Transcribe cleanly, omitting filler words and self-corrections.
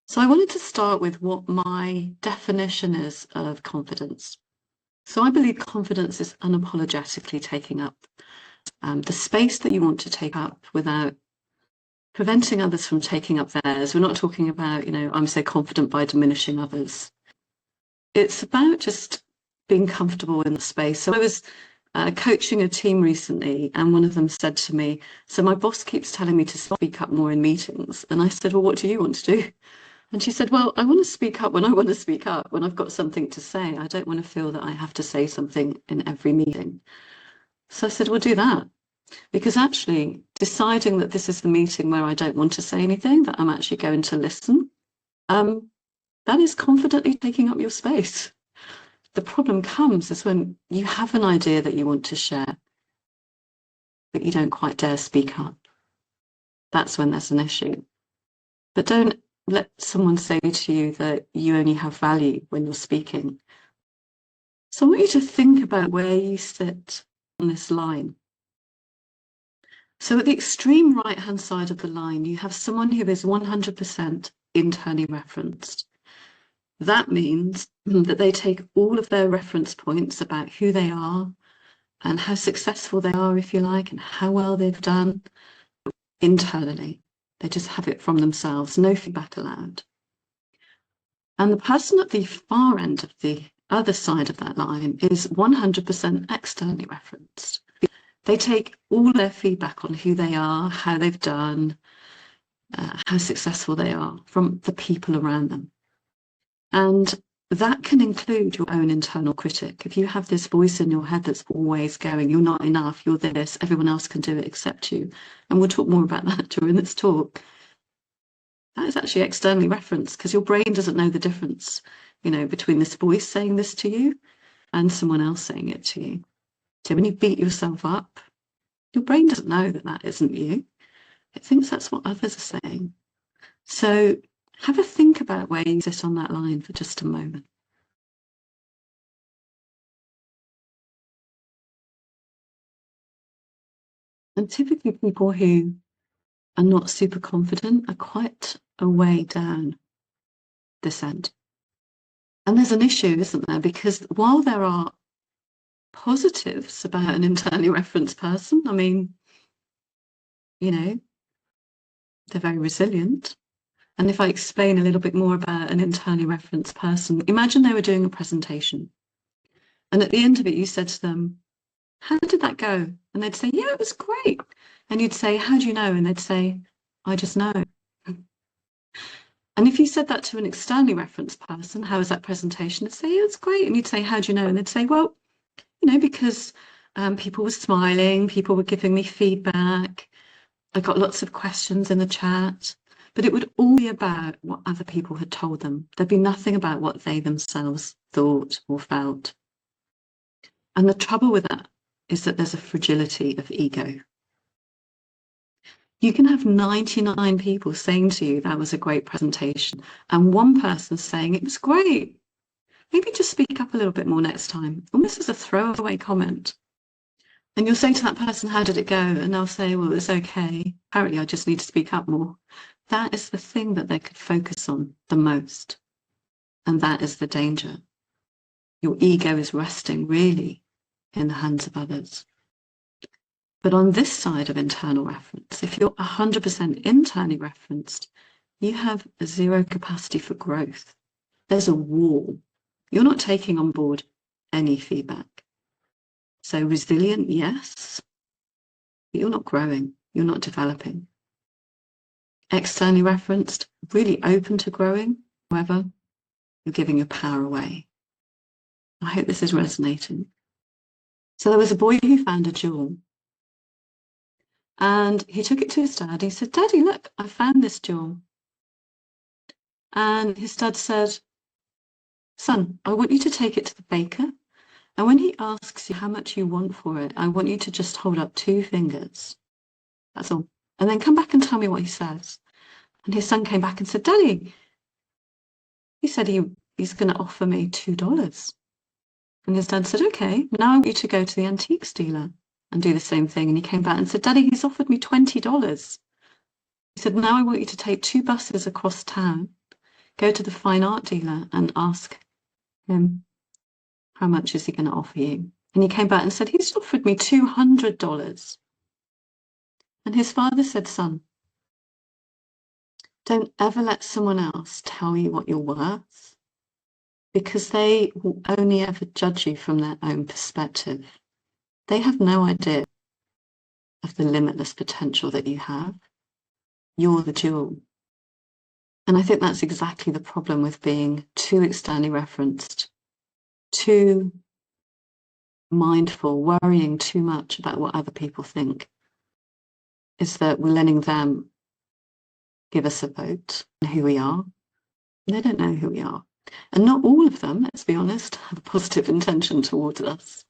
So I wanted to start with what my definition is of confidence. So I believe confidence is unapologetically taking up the space that you want to take up without preventing others from taking up theirs. We're not talking about, I'm so confident by diminishing others. It's about just being comfortable in the space. So I was coaching a team recently, and one of them said to me, so my boss keeps telling me to speak up more in meetings. And I said, well, what do you want to do? And she said, well, I want to speak up when I want to speak up, when I've got something to say. I don't want to feel that I have to say something in every meeting. So I said, well, do that. Because actually deciding that this is the meeting where I don't want to say anything, that I'm actually going to listen, that is confidently taking up your space. The problem comes is when you have an idea that you want to share, but you don't quite dare speak up. That's when there's an issue. But don't let someone say to you that you only have value when you're speaking. So I want you to think about where you sit on this line. So at the extreme right-hand side of the line, you have someone who is 100% internally referenced. That means that they take all of their reference points about who they are and how successful they are, if you like, and how well they've done internally. They just have it from themselves, no feedback allowed. And the person at the far end of the other side of that line is 100% externally referenced. They take all their feedback on who they are, how they've done, how successful they are from the people around them. And that can include your own internal critic. If you have this voice in your head that's always going, you're not enough, you're this, everyone else can do it except you. And we'll talk more about that during this talk. That is actually externally referenced because your brain doesn't know the difference, between this voice saying this to you and someone else saying it to you. So when you beat yourself up, your brain doesn't know that that isn't you. It thinks that's what others are saying. So have a think about where you sit on that line for just a moment. And typically people who are not super confident are quite a way down this end. And there's an issue, isn't there? Because while there are positives about an internally referenced person, I mean, they're very resilient. And if I explain a little bit more about an internally referenced person, imagine they were doing a presentation. And at the end of it, you said to them, how did that go? And they'd say, yeah, it was great. And you'd say, how do you know? And they'd say, I just know. And if you said that to an externally referenced person, how was that presentation? They'd say, yeah, it's great. And you'd say, how do you know? And they'd say, well, because people were smiling, people were giving me feedback. I got lots of questions in the chat, but it would all be about what other people had told them. There'd be nothing about what they themselves thought or felt. And the trouble with that is that there's a fragility of ego. You can have 99 people saying to you that was a great presentation and one person saying it was great. Maybe just speak up a little bit more next time, almost as a throwaway comment. And you'll say to that person, how did it go? And they'll say, well, it's okay. Apparently I just need to speak up more. That is the thing that they could focus on the most. And that is the danger. Your ego is resting really in the hands of others. But on this side of internal reference, if you're 100% internally referenced, you have a zero capacity for growth. There's a wall. You're not taking on board any feedback. So resilient, yes, but you're not growing, you're not developing. Externally referenced, really open to growing, however, you're giving your power away. I hope this is resonating. So there was a boy who found a jewel. And he took it to his dad. He said, Daddy, look, I found this jewel. And his dad said, son, I want you to take it to the baker. And when he asks you how much you want for it, I want you to just hold up 2 fingers. That's all. And then come back and tell me what he says. And his son came back and said, Daddy, he said he's going to offer me $2. And his dad said, okay, now I want you to go to the antiques dealer and do the same thing. And he came back and said, Daddy, he's offered me $20. He said, now I want you to take 2 buses across town Go to the fine art dealer and ask him, how much is he going to offer you? And he came back and said, he's offered me $200. And his father said, son, don't ever let someone else tell you what you're worth, because they will only ever judge you from their own perspective. They have no idea of the limitless potential that you have. You're the jewel. And I think that's exactly the problem with being too externally referenced, too mindful, worrying too much about what other people think, is that we're letting them give us a vote on who we are. They don't know who we are. And not all of them, let's be honest, have a positive intention towards us.